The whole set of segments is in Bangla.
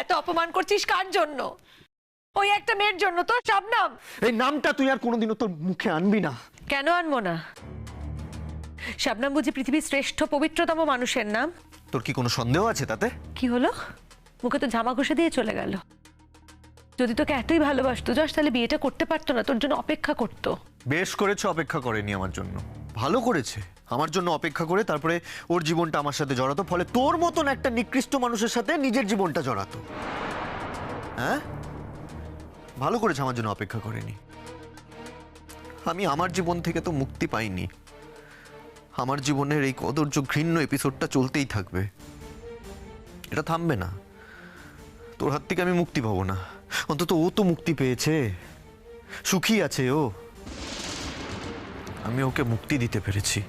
এত অপমান করছিস কার জন্য? ওই একটা মেয়ের জন্য তো, শবনম। এই নামটা তুই আর কোনোদিনও তোর মুখে আনবি না। কেন আনবো না? শবনম বুঝি পৃথিবীর শ্রেষ্ঠ পবিত্রতম মানুষের নাম? তোর কি কোনো সন্দেহ আছে তাতে? কি হলো? মুখে তো জামা ঘষে দিয়ে চলে গেল। যদি তোকে এতই ভালোবাসতো যশ, তাহলে বিয়েটা করতে পারতো না, তোর জন্য অপেক্ষা করতো। বেশ করেছে, অপেক্ষা করেনি আমার জন্য, ভালো করেছে। আমার জন্য অপেক্ষা করে তারপরে ওর জীবনটা আমার সাথে জড়াতো, ফলে তোর মতন একটা নিকৃষ্ট মানুষের সাথে নিজের জীবনটা জড়াতো। হ্যাঁ, ভালো করেছে আমার জন্য অপেক্ষা করেনি। আমি আমার জীবন থেকে তো মুক্তি পাইনি। আমার জীবনের এই কদর্য ঘৃণ্য এপিসোডটা চলতেই থাকবে, এটা থামবে না। তোর হাত থেকে আমি মুক্তি পাবো না। অন্তত ও তো মুক্তি পেয়েছে, সুখী আছে ও। আমি ওকে মুক্তি দিতে পেরেছি।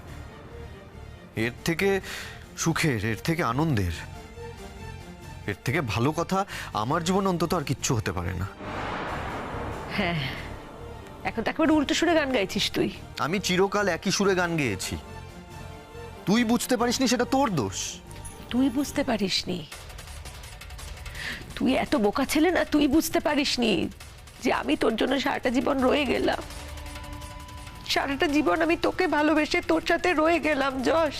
এর থেকে সুখের, এর থেকে আনন্দের, এর থেকে ভালো কথা আমার জীবনে অন্তত আর কিচ্ছু হতে পারে না। হ্যাঁ, এখন তো একেবারে উল্টো সুরে গান গাইছিস তুই। আমি চিরকাল একই সুরে গান গেয়েছি। তুই বুঝতে পারিসনি, সেটা তোর দোষ। তুই বুঝতে পারিসনি? তুই এত বোকা ছেলে না, তুই বুঝতে পারিসনি যে আমি তোর জন্য সারাটা জীবন রয়ে গেলাম। সারাটা জীবন আমি তোকে ভালোবেসে তোর সাথে রয়ে গেলাম যশ।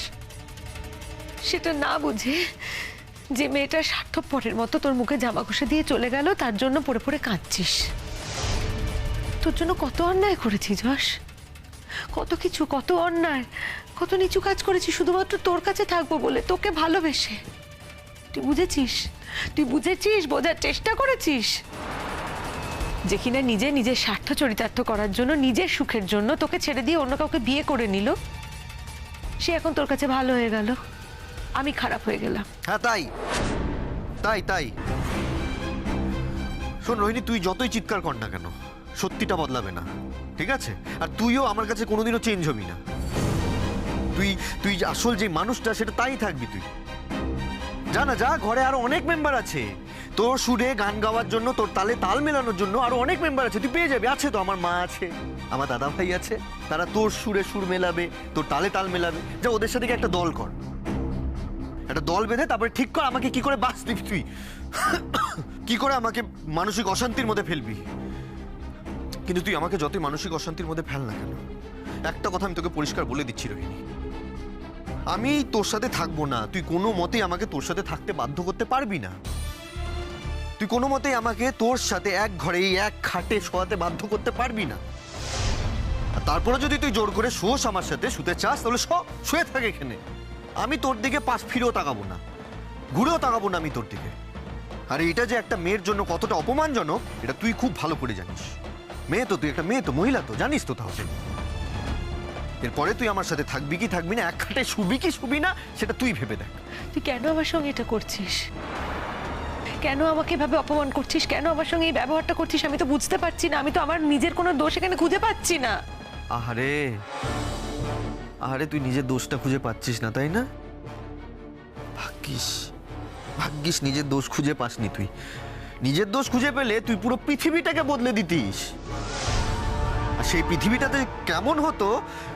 সেটা না বুঝে যে মেয়েটা স্বার্থপরের মতো তোর মুখে জামা ঘষে দিয়ে চলে গেল, তার জন্য পড়ে পড়ে কাঁদছিস। তোর জন্য কত অন্যায় করেছি যশ, কত কিছু, কত অন্যায়, কত নিচু কাজ করেছি শুধুমাত্র তোর কাছে থাকবো বলে, তোকে ভালোবেসে। তুই বুঝেছিস? তুই বুঝেছিস? বোঝার চেষ্টা করেছিস যে কিনা নিজের স্বার্থ চরিতার্থ করার জন্য, নিজের সুখের জন্য তোকে ছেড়ে দিয়ে অন্য কাউকে বিয়ে করে নিল। সে এখন তোর কাছে ভালো হয়ে গেল, আমি খারাপ হয়ে গেলাম। হ্যাঁ, তাই তাই তাই শোন রোহিণী, তুই যতই চিৎকার কর না কেন, সত্যিটা বদলাবে না, ঠিক আছে? আর তুইও আমার কাছে কোনোদিনও চেঞ্জ হবি না। তুই তুই আসল যে মানুষটা, সেটা তাই থাকবি তুই। যা না যা, ঘরে আরো অনেক মেম্বার আছে তোর সুরে গান গাওয়ার জন্য, তোর তালে তাল মেলানোর জন্য আরো অনেক মেম্বার আছে, তুই পেয়ে যাবি। আছে তো, আমার মা আছে, আমার দাদা ভাই আছে, তারা তোর সুরে সুর মেলাবে, তোর তালে তাল মেলাবে। যা, ওদের সাথে একটা দল কর, একটা দল বেঁধে তারপরে ঠিক কর আমাকে কি করে বাঁচ দিবি তুই, কি করে আমাকে মানসিক অশান্তির মধ্যে ফেলবি। কিন্তু তুই আমাকে যতই মানসিক অশান্তির মধ্যে ফেল না কেন, একটা কথা আমি তোকে পরিষ্কার বলে দিচ্ছি রোহিণী, আমি তোর সাথে থাকবো না। তুই কোনো মতেই আমাকে তোর সাথে থাকতে বাধ্য করতে পারবি না। তুই কোনো মতেই আমাকে তোর সাথে এক ঘরে, এক খাটে শোয়াতে বাধ্য করতে পারবি না। আর তারপরে যদি তুই জোর করে শোস আমার সাথে, শুতে চাস, তাহলে শুয়ে থাকে এখানে। আমি তোর দিকে পাশ ফিরেও তাকাবো না, ঘুরেও তাকাবো না আমি তোর দিকে। আর এটা যে একটা মেয়ের জন্য কতটা অপমানজনক, এটা তুই খুব ভালো করে জানিস। মেয়ে তো, তুই একটা মেয়ে তো, মহিলা তো, জানিস তো। তাহলে এরপরে তুই আমার সাথে থাকবি কি থাকবি না, এক খাটে শুবি কি শুবি না, সেটা তুই ভেবে দেখ। তুই কেন আমার সঙ্গে এটা করছিস? কেন আমাকে এভাবে অপমান করছিস? কেন আমার সঙ্গে এই ব্যবহারটা করছিস? আমি তো বুঝতে পারছি না। আমি তো আমার নিজের কোনো দোষ এখানে খুঁজে পাচ্ছি না। আহারে আহারে, তুই নিজের দোষটা খুঁজে পাচ্ছিস না, তাই না? ভাগ্যিস ভাগ্যিস নিজের দোষ খুঁজে পাসনি তুই। নিজের দোষ খুঁজে পেলে তুই পুরো পৃথিবীটাকে বদলে দিতিস। আর সেই পৃথিবীটাতে কেমন হতো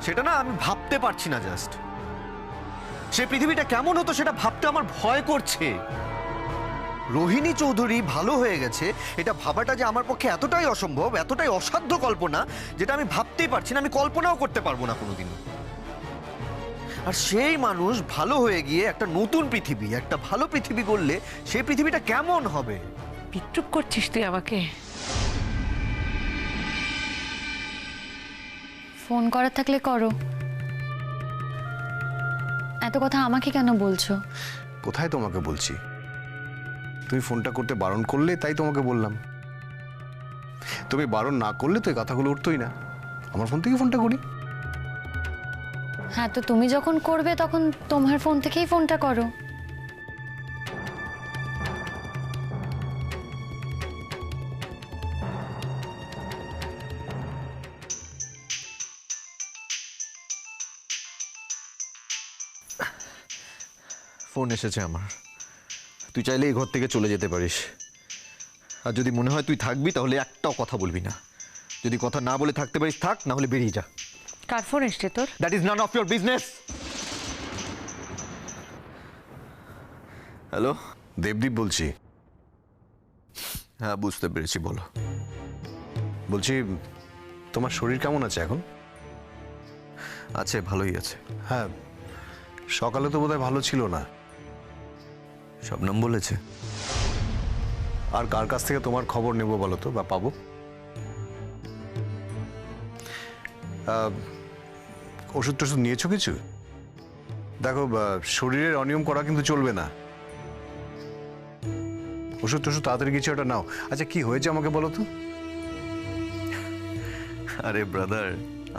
সেটা না আমি ভাবতে পারছি না। জাস্ট সেই পৃথিবীটা কেমন হতো সেটা ভাবতে আমার ভয় করছে। রোহিণী চৌধুরী ভালো হয়ে গেছে, এটা ভাবাটা যে আমার পক্ষে এতটাই অসম্ভব, এতটাই অসাধ্য কল্পনা, যেটা আমি ভাবতেই পারছি না, আমি কল্পনাও করতে পারবো না কোনোদিন। আর সেই মানুষ ভালো হয়ে গিয়ে একটা নতুন পৃথিবী, একটা ভালো পৃথিবী করলে সেই পৃথিবীটা কেমন হবে? বিদ্রুপ করছিস তুই আমাকে। ফোন করার থাকলে করো, এত কথা আমাকে কেন বলছো? কোথায় তোমাকে বলছি? তুমি ফোনটা করতে বারণ করলে তাই তোমাকে বললাম। তুমি বারণ না করলে তো এই কথাগুলো উঠতোই না। আমার ফোন থেকে ফোনটা করি। হ্যাঁ, তো তুমি যখন করবে তখন তোমার ফোন থেকেই ফোনটা করো। ফোন এসেছে আমার। তুই চাইলে এই ঘর থেকে চলে যেতে পারিস। আর যদি মনে হয় তুই থাকবি, তাহলে একটাও কথা বলবি না। যদি কথা না বলে থাকতে পারিস থাক, না হলে বেরিয়ে যা। কার ফোন এসছে তোর? That is none of your business. Hello, Debdeep বলছি। হ্যাঁ, বুঝতে পেরেছি, বলো। বলছি, তোমার শরীর কেমন আছে এখন? আছে, ভালোই আছে। হ্যাঁ, সকালে তো বোধহয় ভালো ছিল না। শবনম বলেছে? আর কার কাছ থেকে তোমার খবর নেব বলো তো, বা পাবো? ওষুধ টষুধ নিয়েছো কিছু? দেখো, শরীরের অনিয়ম করা কিন্তু চলবে না। ওষুধ টষুধ তাড়াতাড়ি কিছু একটা নাও। আচ্ছা, কি হয়েছে আমাকে বলো তো? আরে ব্রাদার,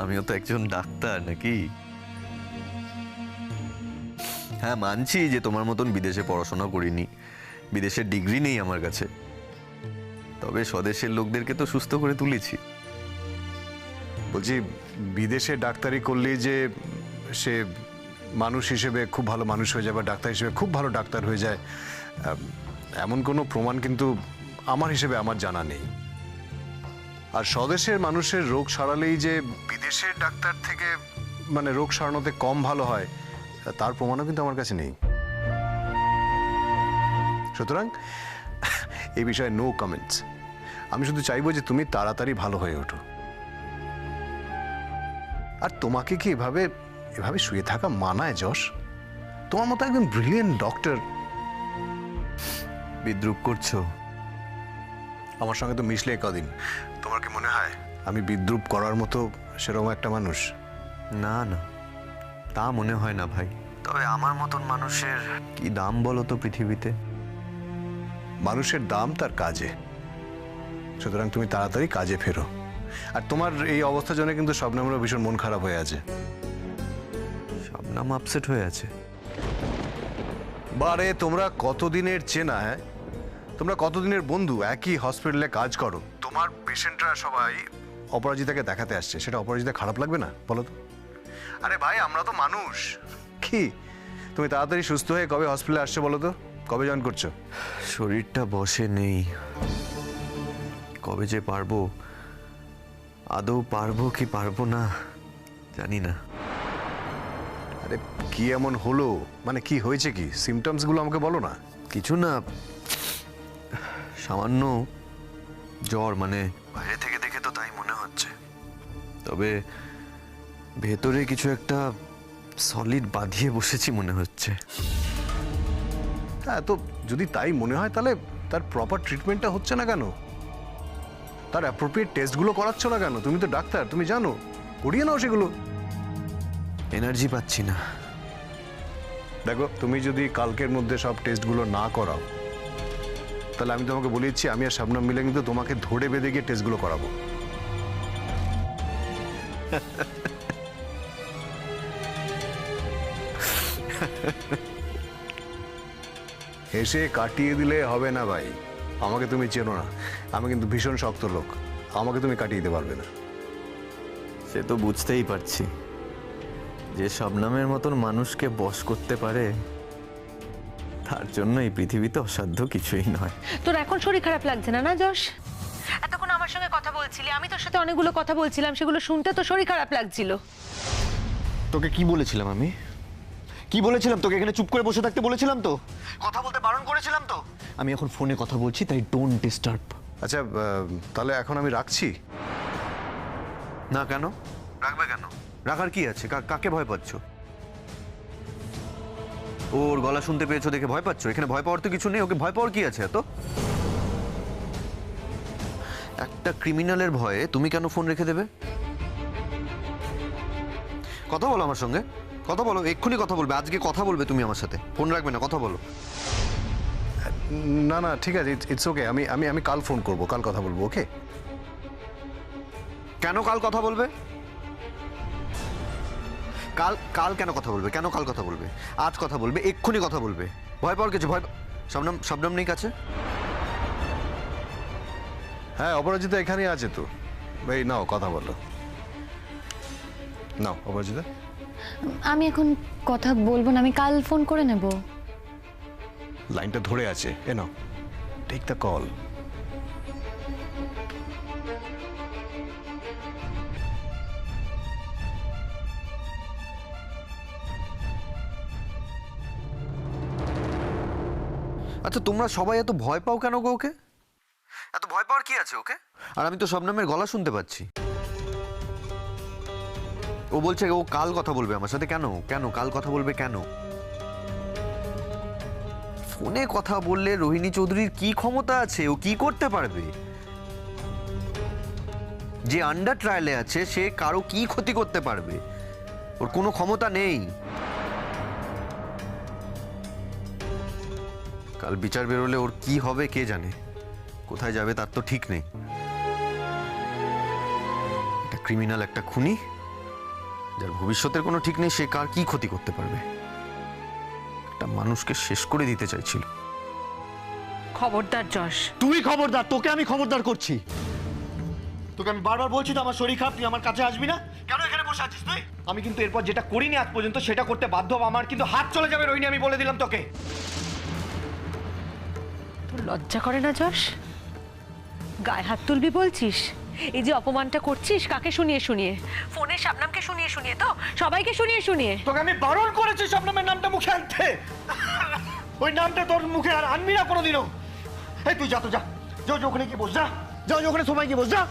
আমিও তো একজন ডাক্তার নাকি। হ্যাঁ, মানছি যে তোমার মতন বিদেশে পড়াশোনা করিনি, বিদেশের ডিগ্রি নেই আমার কাছে, তবে স্বদেশের লোকদেরকে তো সুস্থ করে তুলেছি। বলছি, বিদেশে ডাক্তারি করলেই যে সে মানুষ হিসেবে খুব ভালো মানুষ হয়ে যায় বা ডাক্তার হিসেবে খুব ভালো ডাক্তার হয়ে যায়, এমন কোনো প্রমাণ কিন্তু আমার হিসেবে আমার জানা নেই। আর স্বদেশের মানুষের রোগ সারালেই যে বিদেশের ডাক্তার থেকে মানে রোগ সারানোতে কম ভালো হয়, তার প্রমাণও কিন্তু আমার কাছে নেই। সুতরাং এই বিষয়ে নো কমেন্টস। আমি শুধু চাইবো যে তুমি তাড়াতাড়ি ভালো হয়ে ওঠো। আর তোমাকে কি এভাবে এভাবে শুয়ে থাকা মানায় যশ? তোমার মতো একজন ব্রিলিয়েন্ট ডক্টর। বিদ্রুপ করছো? আমার সঙ্গে তো মিশলে কদিন, তোমার কি মনে হয় আমি বিদ্রুপ করার মতো সেরকম একটা মানুষ? না না, তা মনে হয় না ভাই। তবে আমার মতন মানুষের কি দাম বলো তো পৃথিবীতে? মানুষের দাম তার কাজে। সুতরাং তুমি তাড়াতাড়ি কাজে ফেরো। আর তোমার এই অবস্থার জন্য কিন্তু শবনমেরও ভীষণ মন খারাপ হয়ে আছে। শবনম আপসেট হয়ে আছে? বারে, তোমরা কতদিনের চেনা? হ্যাঁ, তোমরা কতদিনের বন্ধু, একই হসপিটালে কাজ করো। তোমার পেশেন্টরা সবাই অপরাজিতাকে দেখাতে আসছে, সেটা অপরাজিতা খারাপ লাগবে না বলো তো? আরে ভাই, আমরা তো মানুষ। কি তুমি তাড়াতাড়ি সুস্থ হয়ে কবে হসপিটালে আসছো বলো তো? কবে জয়েন করছো? শরীরটা বসে নেই, কবে যে পারবো, আদৌ পারবো কি পারবো না জানি না। আরে কি এমন হলো, মানে কি হয়েছে, কি সিমটমস গুলো আমাকে বলো না। কিছু না, সামান্য জ্বর, মানে বাইরে থেকে দেখে তো তাই মনে হচ্ছে, তবে ভেতরে কিছু একটা সলিড বাঁধিয়ে বসেছি মনে হচ্ছে। হ্যাঁ, তো যদি তাই মনে হয় তাহলে তার প্রপার ট্রিটমেন্টটা হচ্ছে না কেন? তার অ্যাপ্রোপ্রিয়েট টেস্টগুলো করাচ্ছ না কেন? তুমি তো ডাক্তার, তুমি জানো, করিয়ে নাও সেগুলো। এনার্জি পাচ্ছি না। দেখো, তুমি যদি কালকের মধ্যে সব টেস্টগুলো না করাও, তাহলে আমি তোমাকে বলে দিচ্ছি, আমি আর শবনম মিলে কিন্তু তোমাকে ধরে বেঁধে গিয়ে টেস্টগুলো করাবো। হেসে কাটিয়ে দিলে হবে না ভাই। আমাকে তুমি চেনো না, আমি কিন্তু ভীষণ শক্ত লোক। আমাকে তুমি কাটিয়ে দিতে পারবে না। সে তো বুঝতেই পারছি, যে শবনমের মতন মানুষকে বশ করতে পারে তার জন্য এই পৃথিবীতে অসাধ্য কিছুই নয়। তোর এখন শরীর খারাপ লাগছে না না যশ? এতক্ষণ আমার সঙ্গে কথা বলছিলি, আমি তোর সাথে অনেকগুলো কথা বলছিলাম, সেগুলো শুনতে তো শরীর খারাপ লাগছিল। তোকে কি বলেছিলাম আমি? কি বলেছিলাম তোকে? এখানে চুপ করে বসে থাকতে বলেছিলাম তো? কথা বলতে বারণ করেছিলাম তো? আমি এখন ফোনে কথা বলছি, তাই ডোন্ট ডিস্টার্ব। আচ্ছা, তাহলে এখন আমি রাখছি। না, কেন রাখবে? কেন রাখার কি আছে? কাকে ভয় পাচ্ছ? ওর গলা শুনতে পেয়েছো দেখে ভয় পাচ্ছ? এখানে ভয় পাওয়ার তো কিছু নেই। ওকে ভয় পাওয়ার কি আছে এত? একটা ক্রিমিনালের ভয়ে তুমি কেন ফোন রেখে দেবে? কথা বলো আমার সঙ্গে, কথা বলো, এক্ষুনি কথা বলবে। আজকে কথা বলবে তুমি আমার সাথে, ফোন রাখবে না, কথা বলো। না না, ঠিক আছে, ইটস ওকে। আমি আমি আমি কাল ফোন করবো, কাল কথা বলবো। ওকে? কেন কাল কথা বলবে? কাল কাল কেন কথা বলবে? কেন কাল কথা বলবে? আজ কথা বলবে, এক্ষুনি কথা বলবে। ভয় পাওয়ার কিছু? শবনম নেই কাছে? হ্যাঁ, অপরাজিতা এখানেই আছে তো। ভাই নাও, কথা বলো। নাও অপরাজিতা। আমি এখন কথা বলবো না, আমি কাল ফোন করে নেব। লাইনটা ধরে আছে, এ নাও, টেক দ্য কল। আচ্ছা, তোমরা সবাই এত ভয় পাও কেন গো ওকে? এত ভয় পাওয়ার কি আছে ওকে? আর আমি তো শবনমের গলা শুনতে পাচ্ছি। ও বলছে ও কাল কথা বলবে আমার সাথে। কেন কেন কাল কথা বলবে কেন? ফোনে কথা বললে রোহিণী চৌধুরীর কি ক্ষমতা আছে? ও কি করতে পারবে? যে আন্ডার ট্রায়ালে আছে সে কারো কি ক্ষতি করতে পারবে? ওর কোনো ক্ষমতা নেই। কাল বিচার বেরোলে ওর কি হবে কে জানে, কোথায় যাবে তার তো ঠিক নেই। একটা ক্রিমিনাল, একটা খুনি, যার ভবিষ্যতের কোনো ঠিক নেই, সে কার কি ক্ষতি করতে পারবে? একটা মানুষকে শেষ করে দিতে চাইছিল। খবরদার যশ। তুই খবরদার, তোকে আমি খবরদার করছি। তোকে আমি বারবার বলছি তো আমার শরীর খারাপ, তুই আমার কাছে আসবি না। কেন এখানে বসে আছিস তুই? আমি কিন্তু এরপর যেটা করিনি আজ পর্যন্ত সেটা করতে বাধ্য হব। আমার কিন্তু হাত চলে যাবে রোহিণী, আমি বলে দিলাম তোকে। তোর লজ্জা করে না যশ? গায়ে হাত তুলবি বলছিস? এই যে অপমানটা করছিস কাকে শুনিয়ে শুনিয়ে? ফোনে শবনমকে শুনিয়ে শুনিয়ে তো? সবাইকে শুনিয়ে শুনিয়ে? তোকে আমি বারণ করেছি শবনমের নামটা মুখে আনতে। ওই নামটা তোর মুখে আর আনবি না কোনোদিনও। এই তুই যা, তো যা, যাও ওখানে গিয়ে বস, যা যাও ওখানে সবাই গিয়ে বস, যা।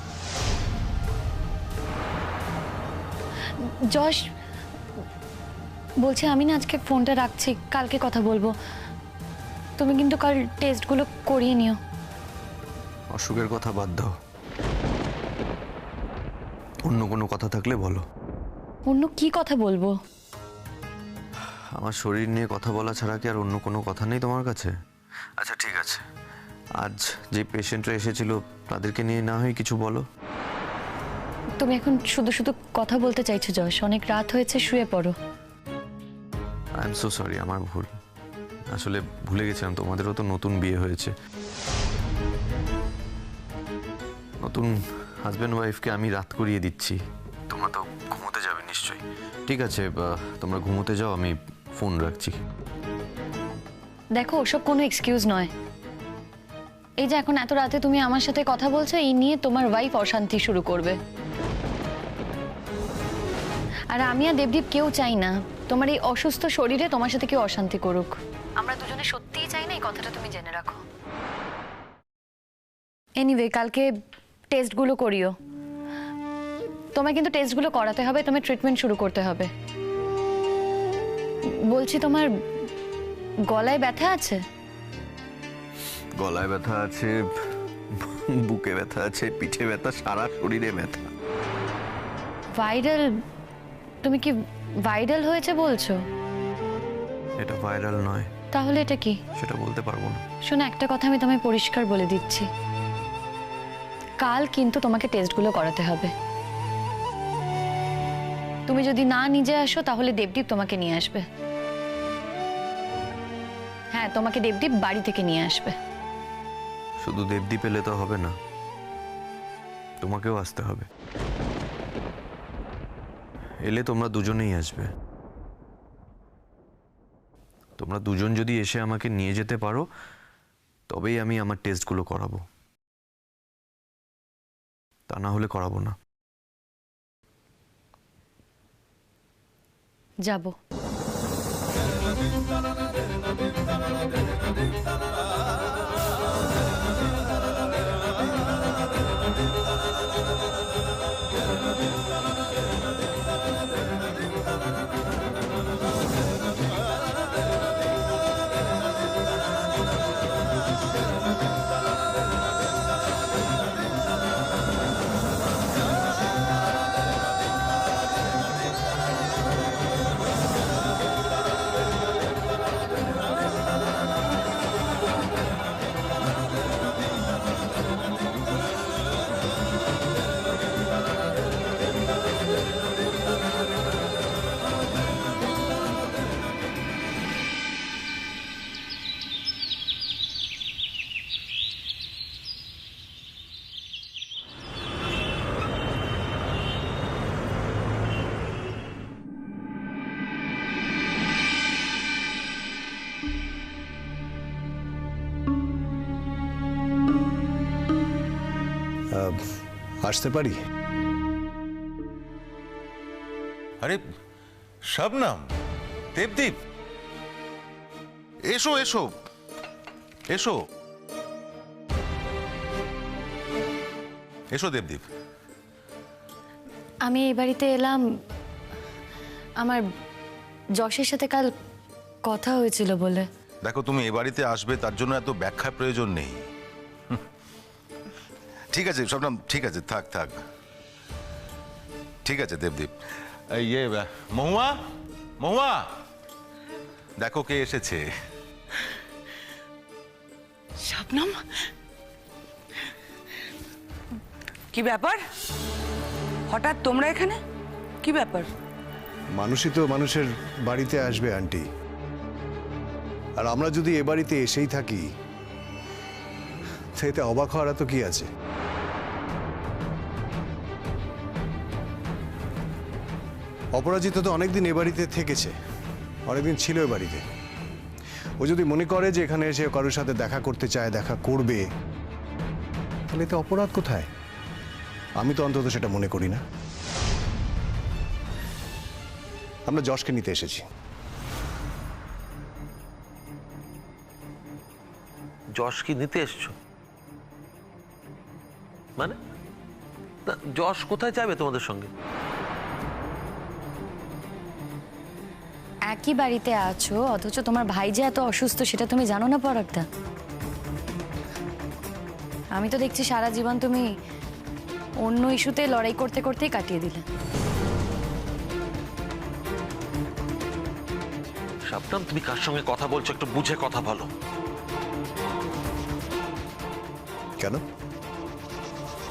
যশ, বলছি আমি না আজকে ফোনটা রাখছি, কালকে কথা বলবো। তুমি কিন্তু কাল টেস্টগুলো করিয়ে নিও। অসুখের কথা বাদ দাও, অন্য কোনো কথা থাকলে বলো। অন্য কি কথা বলবো? আমার শরীর নিয়ে কথা বলা ছাড়া কি আর অন্য কোনো কথা নেই তোমার কাছে? আচ্ছা ঠিক আছে, আজ যে পেশেন্টরা এসেছিল তাদেরকে নিয়ে না হয় কিছু বলো। তুমি এখন শুধু শুধু কথা বলতে চাইছো যশ, অনেক রাত হয়েছে, শুয়ে পড়ো। আই এম সো সরি, আমার ভুল। আসলে ভুলে গেছিলাম তোমাদেরও তো নতুন বিয়ে হয়েছে। নতুন হাজব্যান্ড ওয়াইফকে আমি রাত করিয়ে দিচ্ছি। তোমরা তো ঘুমোতে যাবে নিশ্চয়ই। ঠিক আছে, তোমরা ঘুমোতে যাও, আমি ফোন রাখছি। দেখো, ওসব কোনো এক্সকিউজ নয়। এই যে এখন এত রাতে তুমি আমার সাথে কথা বলছো, এই নিয়ে তোমার ওয়াইফ অশান্তি শুরু করবে। আর আমি আর দেবদীপ কেউ চাই না তোমার এই অসুস্থ শরীরে তোমার সাথে কেউ অশান্তি করুক। আমরা দুজনে সত্যিই চাই না, এই কথাটা তুমি জেনে রাখো। এনিওয়ে, কালকে টেস্টগুলো করিও। তোমায় কিন্তু টেস্টগুলো করাতে হবে, তোমার ট্রিটমেন্ট শুরু করতে হবে। বলছি, তোমার গলায় ব্যথা আছে? গলায় ব্যথা আছে, বুকে ব্যথা আছে, পিঠে ব্যথা, সারা শরীরে ব্যথা। ভাইরাল? তুমি কি ভাইরাল হয়েছে বলছো? এটা ভাইরাল নয়। তাহলে এটা কি? সেটা বলতে পারবো না। শোনো, একটা কথা আমি তোমায় পরিষ্কার বলে দিচ্ছি, কাল কিন্তু তোমাকে টেস্টগুলো করাতে হবে। তুমি যদি না নিজে আসো তাহলে দেবদীপ তোমাকে নিয়ে আসবে। হ্যাঁ, তোমাকে দেবদীপ বাড়ি থেকে নিয়ে আসবে। শুধু দেবদীপ এলে তো হবে না, তোমাকেও আসতে হবে। এলে তোমরা দুজনেই আসবে। তোমরা দুজন যদি এসে আমাকে নিয়ে যেতে পারো তবেই আমি আমার টেস্টগুলো করাবো, তা না হলে করাবো না। যাব। আসতে পারি? আরে শবনম, দেবদীপ, এসো এসো এসো। এসো দেবদীপ। আমি এই বাড়িতে এলাম, আমার যশের সাথে কাল কথা হয়েছিল বলে। দেখো, তুমি এ বাড়িতে আসবে তার জন্য এত ব্যাখ্যার প্রয়োজন নেই। ঠিক আছে শবনম, ঠিক আছে, থাক থাক, ঠিক আছে দেবদীপ। ইয়ে মহুয়া, মহুয়া, দেখো কে এসেছে। শবনম, কি ব্যাপার? হঠাৎ তোমরা এখানে? কি ব্যাপার? মানুষই তো মানুষের বাড়িতে আসবে আন্টি, আর আমরা যদি এ বাড়িতে এসেই থাকি সেতে অবাক হওয়ার তো কি আছে? অপরাজিত তো অনেকদিন এ বাড়িতে থেকেছে, অনেকদিন ছিল এ বাড়িতে। ও যদি মনে করে যে এখানে এসে কারোর সাথে দেখা করতে চায়, দেখা করবে, তাহলে এতে অপরাধ কোথায়? আমি তো অন্তত সেটা মনে করি না। আমরা যশকে নিতে এসেছি। যশ কি নিতে এসছো? মানে যশ কোথায় যাবে তোমাদের সঙ্গে? একই বাড়িতে আছো, অথচ তোমার ভাই যে এত অসুস্থ সেটা তুমি জানো না পরাগদা? আমি তো দেখছি সারা জীবন তুমি অন্য ইস্যুতে লড়াই করতে করতেই কাটিয়ে দিলে। শাবনাম, তুমি কার সঙ্গে কথা বলছো? একটু বুঝে কথা বলো। কেন?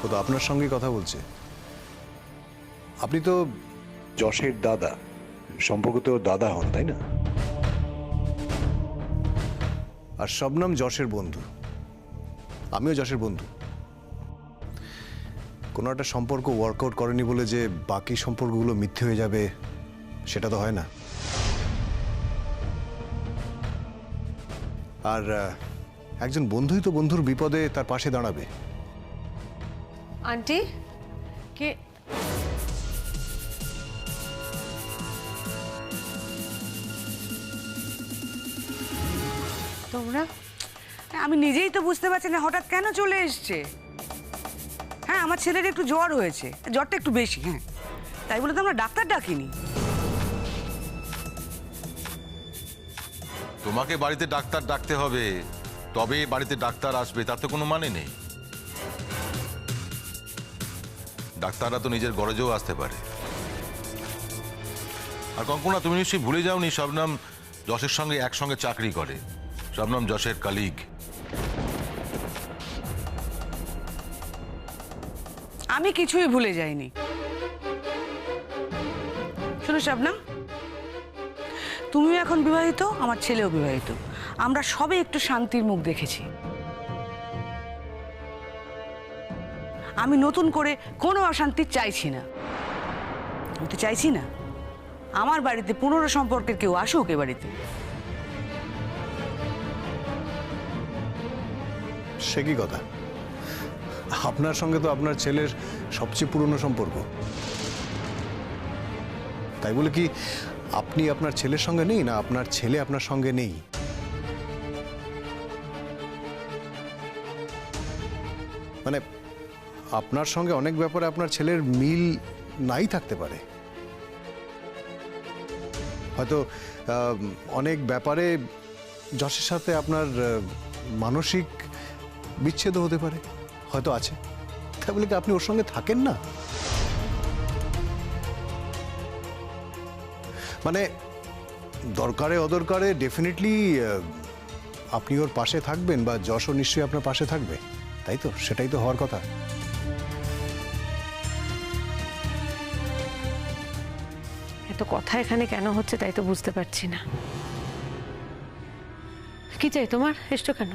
ও তো আপনার সঙ্গে কথা বলছে। আপনি তো যশের দাদা, সম্পর্কে তো দাদা হন, তাই না? আর শবনম যশের বন্ধু, আমিও যশের বন্ধু। কোনো একটা সম্পর্ক ওয়ার্কআউট করেনি বলে যে বাকি সম্পর্কগুলো মিথ্যে হয়ে যাবে সেটা তো হয় না। আর একজন বন্ধুই তো বন্ধুর বিপদে তার পাশে দাঁড়াবে। আন্টি কে? তোমরা? আমি নিজেই তো বুঝতে পারছি না হঠাৎ কেন চলে এসছে। হ্যাঁ, আমার ছেলের একটু জ্বর হয়েছে, জ্বরটা একটু বেশি। হ্যাঁ, তাই বলে তো আমরা ডাক্তার ডাকিনি। তোমাকে বাড়িতে ডাক্তার ডাকতে হবে, তবে বাড়িতে ডাক্তার আসবে, তার তো কোনো মানে নেই। ডাক্তাররা তো নিজের গরজেও আসতে পারে। আর কঙ্কনা, তুমি নিশ্চয়ই ভুলে যাওনি শবনম যশের সঙ্গে একসঙ্গে চাকরি করে। শবনম যশের কালিগ। আমি কিছুই ভুলে যাইনি। শোনো শবনম, তুমিও এখন বিবাহিত, আমার ছেলেও বিবাহিত। আমরা সবে একটু শান্তির মুখ দেখেছি। আমি নতুন করে কোনো অশান্তি চাইছি না। আমি তো চাইছি না আমার বাড়িতে পুনরো সম্পর্কের কেউ আসুক এ বাড়িতে। সে কি কথা? আপনার সঙ্গে তো আপনার ছেলের সবচেয়ে পুরনো সম্পর্ক। তাই বলে কি আপনি আপনার ছেলের সঙ্গে নেই, না আপনার ছেলে আপনার সঙ্গে নেই? মানে আপনার সঙ্গে অনেক ব্যাপারে আপনার ছেলের মিল নাই থাকতে পারে। হয়তো অনেক ব্যাপারে যশের সাথে আপনার মানসিক বিচ্ছেদ হতে পারে, হয়তো আছে। তাই বলে কি আপনি ওর সঙ্গে থাকেন না? মানে দরকারে অদরকারে ডেফিনেটলি আপনি ওর পাশে থাকবেন, বা যশও নিশ্চয়ই আপনার পাশে থাকবে, তাই তো? সেটাই তো হওয়ার কথা। এত কথা এখানে কেন হচ্ছে তাই তো বুঝতে পারছি না। কি চাই তোমার? এসছো কেন?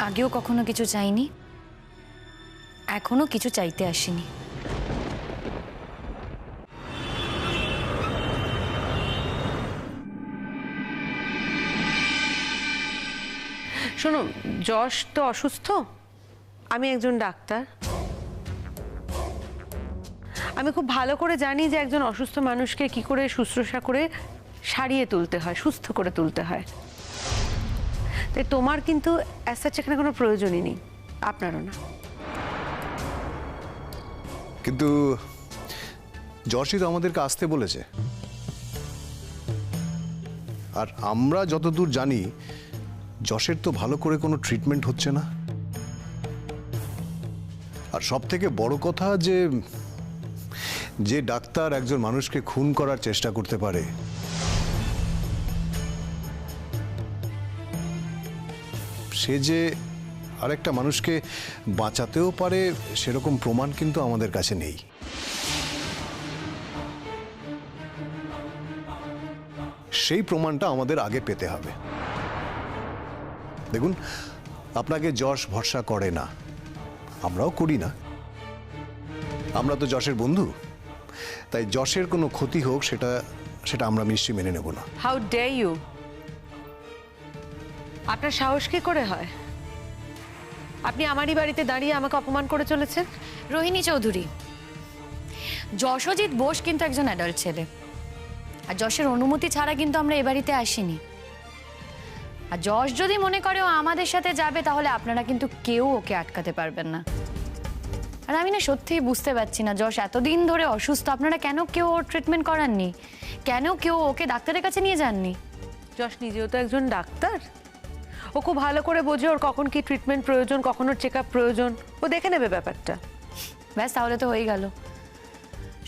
আগেও কখনো কিছু চাইনি, এখনো কিছু চাইতে আসিনি। শোনো, যশ তো অসুস্থ, আমি একজন ডাক্তার। আমি খুব ভালো করে জানি যে একজন অসুস্থ মানুষকে কি করে শুশ্রূষা করে সারিয়ে তুলতে হয়, সুস্থ করে তুলতে হয়। তাই তোমার কিন্তু এখানে কোনো প্রয়োজনই নেই, আপনারও না। কিন্তু যশই তো আমাদেরকে আসতে বলেছে, আর আমরা যতদূর জানি যশের তো ভালো করে কোনো ট্রিটমেন্ট হচ্ছে না। আর সব থেকে বড় কথা যে ডাক্তার একজন মানুষকে খুন করার চেষ্টা করতে পারে, সে যে আরেকটা মানুষকে বাঁচাতেও পারে সেরকম প্রমাণ কিন্তু আমাদের কাছে নেই। সেই প্রমাণটা আমাদের আগে পেতে হবে। দেখুন, আপনাকে যশ ভরসা করে না, আমরাও করি না, আমরা তো যশের বন্ধু, তাই যশের কোনো ক্ষতি হোক সেটা আমরা নিশ্চয়ই মেনে নেব না। How dare you! আপনার সাহস কি করে হয়? আপনি আমারই বাড়িতে দাঁড়িয়ে আমাকে অপমান করে চলেছেন। রোহিণী চৌধুরী, যশজিৎ বোস কিন্তু একজন অ্যাডাল্ট ছেলে, আর যশের অনুমতি ছাড়া কিন্তু আমরা এ বাড়িতে আসিনি। আর যশ যদি মনে করে ও আমাদের সাথে যাবে, তাহলে আপনারা কিন্তু কেউ ওকে আটকাতে পারবেন না। আর আমি না সত্যিই বুঝতে পারছি না, যশ এতদিন ধরে অসুস্থ, আপনারা কেন কেউ ওর ট্রিটমেন্ট করাননি? কেন কেউ ওকে ডাক্তারের কাছে নিয়ে যাননি? যশ নিজেও তো একজন ডাক্তার, ও খুব ভালো করে বোঝে ওর কখন কি ট্রিটমেন্ট প্রয়োজন, কখন ওর চেক আপ প্রয়োজন, ও দেখে নেবে ব্যাপারটা। ব্যাস, তাহলে তো হয়ে গেল।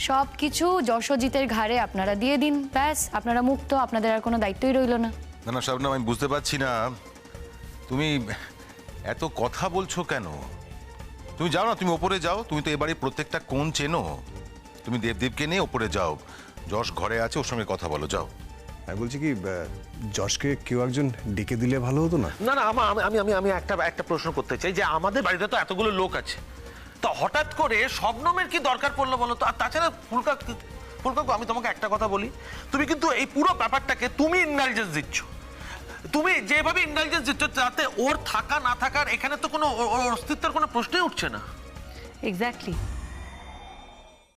সব কিছু যশজিতের ঘাড়ে আপনারা দিয়ে দিন, ব্যাস আপনারা মুক্ত, আপনাদের আর কোনো দায়িত্বই রইল না। না না শবনম, আমি বুঝতে পারছি না তুমি এত কথা বলছো কেন। তুমি যাও না, তুমি ওপরে যাও, তুমি তো এবারে প্রত্যেকটা কোণ চেনো। তুমি দেবদীপকে নিয়ে ওপরে যাও, যশ ঘরে আছে, ওর সঙ্গে কথা বলো, যাও। আমি বলছি কি, যশকে কেউ একজন ডেকে দিলে ভালো হতো না? না না, আমি একটা প্রশ্ন করতে চাই যে আমাদের বাড়িতে তো এতগুলো লোক আছে, তো হঠাৎ করে শবনমের কি দরকার পড়লো বলো তো? আর তাছাড়া ফুলকাকু, আমি তোমাকে একটা কথা বলি, তুমি কিন্তু এই পুরো ব্যাপারটাকে তুমি ইন্টেলিজেন্স দিচ্ছ। তুমি যেভাবে ইন্টেলিজেন্স দিচ্ছ, তাতে ওর থাকা না থাকার এখানে তো কোনো ওর অস্তিত্বের কোনো প্রশ্নই উঠছে না। এক্স্যাক্টলি।